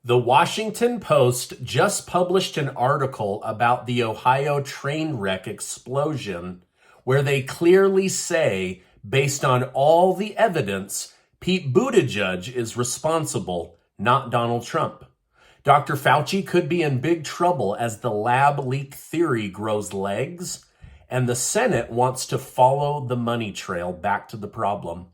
The Washington Post just published an article about the Ohio train wreck explosion where they clearly say, based on all the evidence, Pete Buttigieg is responsible, not Donald Trump. Dr. Fauci could be in big trouble as the lab leak theory grows legs, and the Senate wants to follow the money trail back to the problem.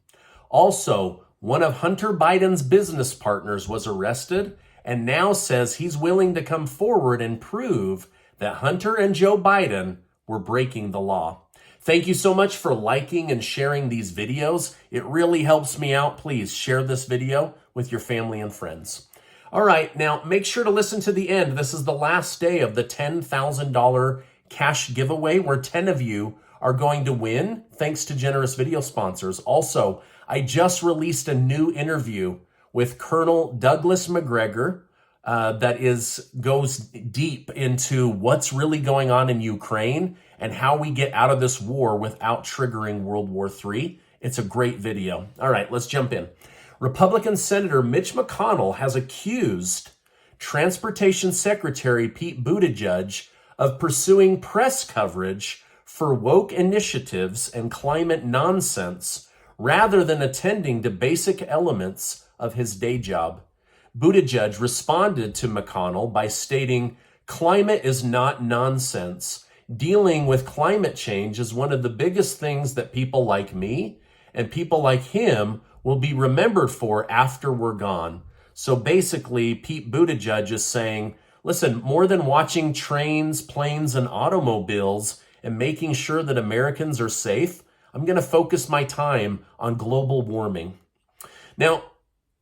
Also, one of Hunter Biden's business partners was arrested and now says he's willing to come forward and prove that Hunter and Joe Biden were breaking the law. Thank you so much for liking and sharing these videos. It really helps me out. Please share this video with your family and friends. All right, now make sure to listen to the end. This is the last day of the $10,000 cash giveaway where 10 of you are going to win thanks to generous video sponsors. Also, I just released a new interview with Colonel Douglas McGregor that goes deep into what's really going on in Ukraine and how we get out of this war without triggering World War III. It's a great video. All right, let's jump in. Republican Senator Mitch McConnell has accused Transportation Secretary Pete Buttigieg of pursuing press coverage for woke initiatives and climate nonsense rather than attending to basic elements of his day job. Buttigieg responded to McConnell by stating, "Climate is not nonsense. Dealing with climate change is one of the biggest things that people like me and people like him will be remembered for after we're gone." So basically, Pete Buttigieg is saying, listen, more than watching trains, planes, and automobiles and making sure that Americans are safe, I'm going to focus my time on global warming. Now,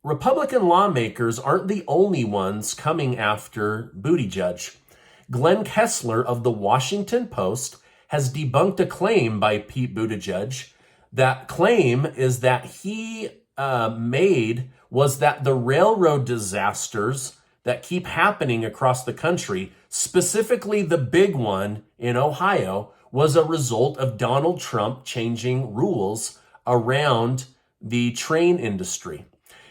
Republican lawmakers aren't the only ones coming after Buttigieg. Glenn Kessler of the Washington Post has debunked a claim by Pete Buttigieg. That claim is that he made was that the railroad disasters that keep happening across the country, specifically the big one in Ohio, was a result of Donald Trump changing rules around the train industry.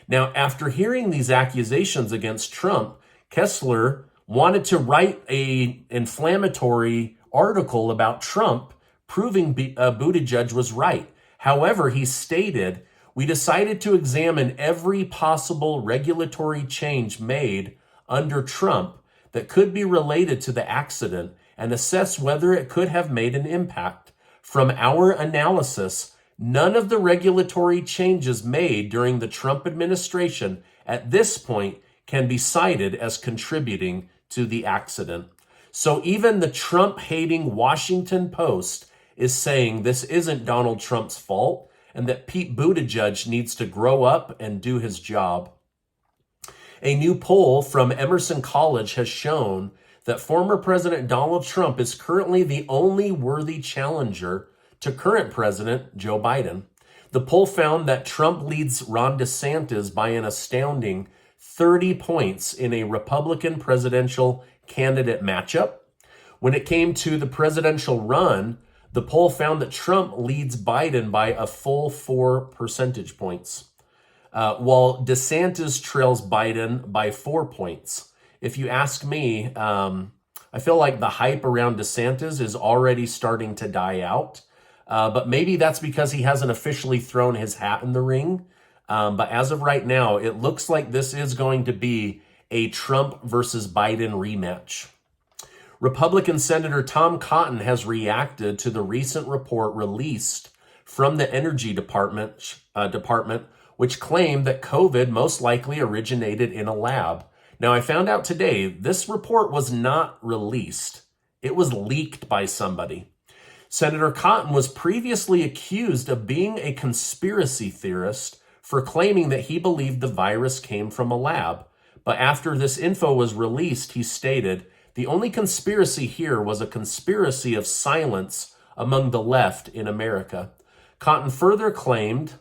Now, after hearing these accusations against Trump, Kessler wanted to write an inflammatory article about Trump, proving Buttigieg was right. However, he stated, "We decided to examine every possible regulatory change made under Trump that could be related to the accident and assess whether it could have made an impact. From our analysis, none of the regulatory changes made during the Trump administration at this point can be cited as contributing to the accident." So even the Trump-hating Washington Post is saying this isn't Donald Trump's fault and that Pete Buttigieg needs to grow up and do his job. A new poll from Emerson College has shown that former President Donald Trump is currently the only worthy challenger to current President Joe Biden. The poll found that Trump leads Ron DeSantis by an astounding 30 points in a Republican presidential candidate matchup. When it came to the presidential run, the poll found that Trump leads Biden by a full 4 percentage points, while DeSantis trails Biden by 4 points. If you ask me, I feel like the hype around DeSantis is already starting to die out. But maybe that's because he hasn't officially thrown his hat in the ring. But as of right now, it looks like this is going to be a Trump versus Biden rematch. Republican Senator Tom Cotton has reacted to the recent report released from the Energy Department, which claimed that COVID most likely originated in a lab. Now, I found out today this report was not released. It was leaked by somebody. Senator Cotton was previously accused of being a conspiracy theorist for claiming that he believed the virus came from a lab. But after this info was released, he stated, "The only conspiracy here was a conspiracy of silence among the left in America." Cotton further claimed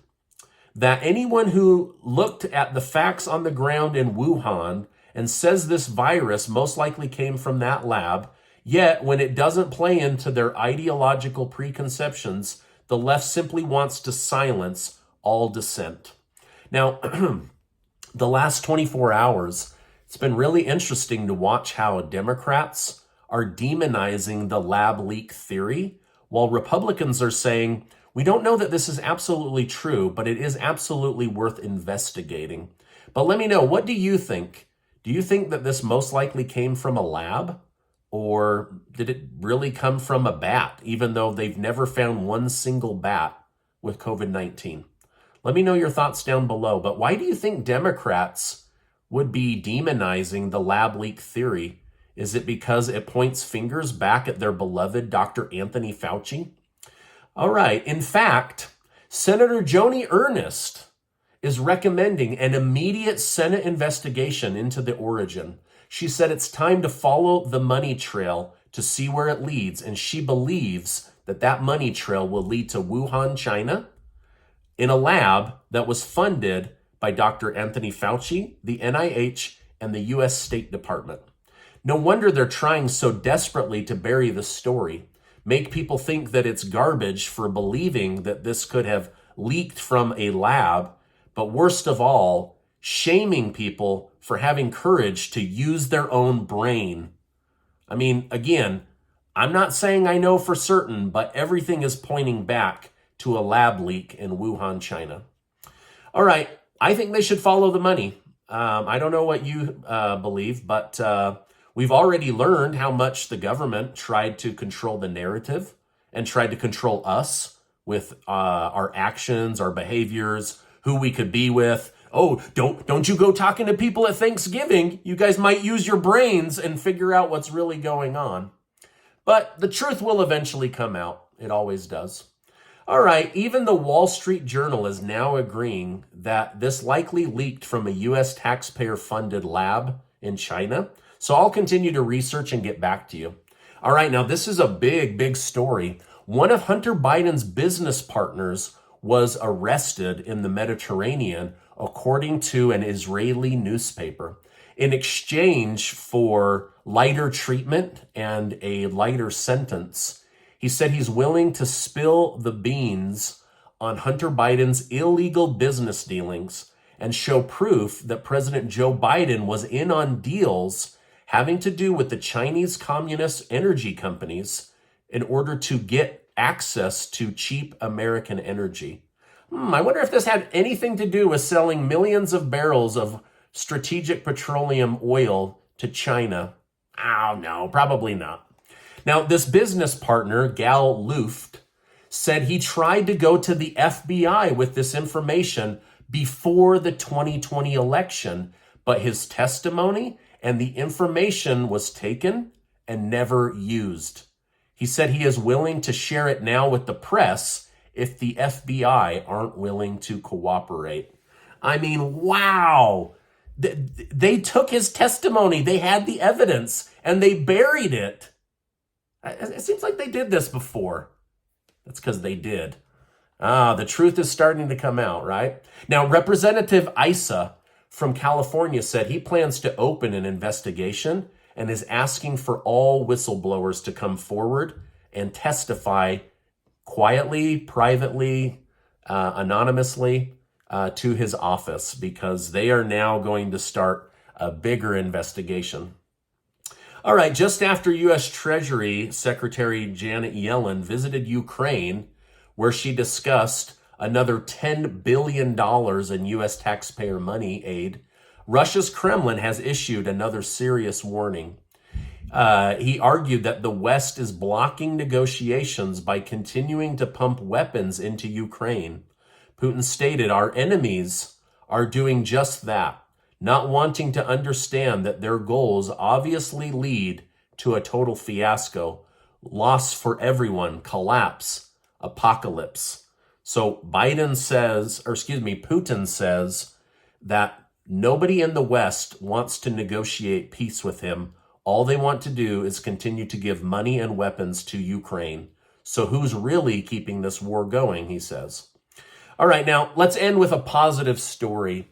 that anyone who looked at the facts on the ground in Wuhan and says this virus most likely came from that lab, yet when it doesn't play into their ideological preconceptions, the left simply wants to silence all dissent. Now, the last 24 hours It's been really interesting to watch how Democrats are demonizing the lab leak theory, while Republicans are saying, we don't know that this is absolutely true, but it is absolutely worth investigating. But let me know, what do you think? Do you think that this most likely came from a lab? Or did it really come from a bat, even though they've never found one single bat with COVID-19? Let me know your thoughts down below. But why do you think Democrats would be demonizing the lab leak theory? Is it because it points fingers back at their beloved Dr. Anthony Fauci? All right. In fact, Senator Joni Ernest is recommending an immediate Senate investigation into the origin. She said it's time to follow the money trail to see where it leads, and she believes that that money trail will lead to Wuhan, China, in a lab that was funded by Dr. Anthony Fauci, the NIH, and the U.S. State Department. No wonder they're trying so desperately to bury the story, make people think that it's garbage for believing that this could have leaked from a lab, but worst of all, shaming people for having courage to use their own brain. I mean, again, I'm not saying I know for certain, but everything is pointing back to a lab leak in Wuhan, China. All right, I think they should follow the money. I don't know what you believe, but we've already learned how much the government tried to control the narrative and tried to control us with our actions, our behaviors, who we could be with. Oh, don't you go talking to people at Thanksgiving. You guys might use your brains and figure out what's really going on. But the truth will eventually come out. It always does. All right, even the Wall Street Journal is now agreeing that this likely leaked from a U.S. taxpayer-funded lab in China. So I'll continue to research and get back to you. All right, now this is a big story. One of Hunter Biden's business partners was arrested in the Mediterranean, according to an Israeli newspaper, in exchange for lighter treatment and a lighter sentence. He said he's willing to spill the beans on Hunter Biden's illegal business dealings and show proof that President Joe Biden was in on deals having to do with the Chinese communist energy companies in order to get access to cheap American energy. I wonder if this had anything to do with selling millions of barrels of strategic petroleum oil to China. Oh, no, probably not. Now, this business partner, Gal Luft, said he tried to go to the FBI with this information before the 2020 election, but his testimony and the information was taken and never used. He said he is willing to share it now with the press if the FBI aren't willing to cooperate. I mean, wow. They took his testimony. They had the evidence and they buried it. It seems like they did this before. That's because they did. The truth is starting to come out, right? Now, Representative Issa from California said he plans to open an investigation and is asking for all whistleblowers to come forward and testify quietly, privately, anonymously to his office, because they are now going to start a bigger investigation. All right, just after U.S. Treasury Secretary Janet Yellen visited Ukraine, where she discussed another $10 billion in U.S. taxpayer money aid, Russia's Kremlin has issued another serious warning. He argued that the West is blocking negotiations by continuing to pump weapons into Ukraine. Putin stated, "Our enemies are doing just that, not wanting to understand that their goals obviously lead to a total fiasco, loss for everyone, collapse, apocalypse." So Putin says that nobody in the West wants to negotiate peace with him. All they want to do is continue to give money and weapons to Ukraine. So who's really keeping this war going, he says. All right, now let's end with a positive story.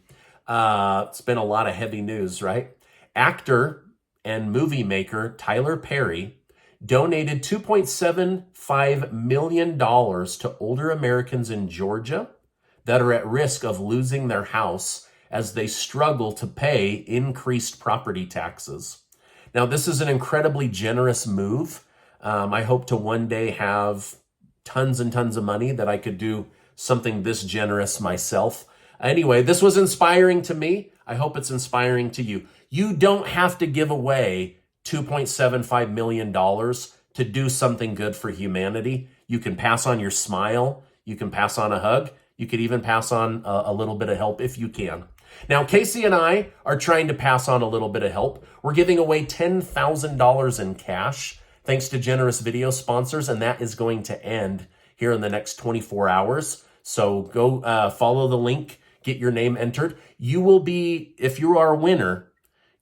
It's been a lot of heavy news, right? Actor and movie maker Tyler Perry donated $2.75 million to older Americans in Georgia that are at risk of losing their house as they struggle to pay increased property taxes. Now, this is an incredibly generous move. I hope to one day have tons and tons of money that I could do something this generous myself. Anyway, this was inspiring to me. I hope it's inspiring to you. You don't have to give away $2.75 million to do something good for humanity. You can pass on your smile. You can pass on a hug. You could even pass on a little bit of help if you can. Now, Casey and I are trying to pass on a little bit of help. We're giving away $10,000 in cash thanks to generous video sponsors, and that is going to end here in the next 24 hours. So go follow the link, get your name entered. You will be, if you are a winner,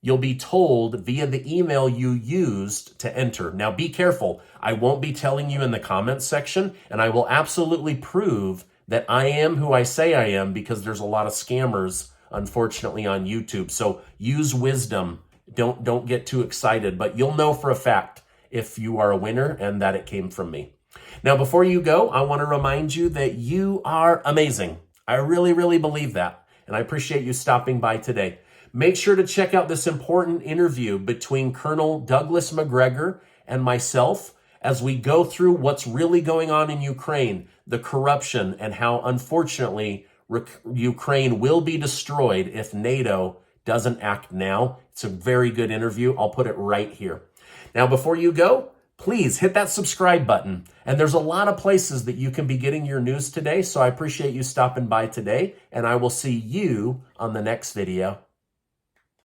you'll be told via the email you used to enter. Now, be careful. I won't be telling you in the comments section, and I will absolutely prove that I am who I say I am, because there's a lot of scammers, unfortunately, on YouTube. So use wisdom. Don't get too excited, but you'll know for a fact if you are a winner and that it came from me. Now, before you go, I want to remind you that you are amazing. I really, really believe that, and I appreciate you stopping by today. Make sure to check out this important interview between Colonel Douglas McGregor and myself as we go through what's really going on in Ukraine, the corruption, and how, unfortunately, Ukraine will be destroyed if NATO doesn't act now. It's a very good interview. I'll put it right here. Now, before you go, please hit that subscribe button. And there's a lot of places that you can be getting your news today, so I appreciate you stopping by today, and I will see you on the next video.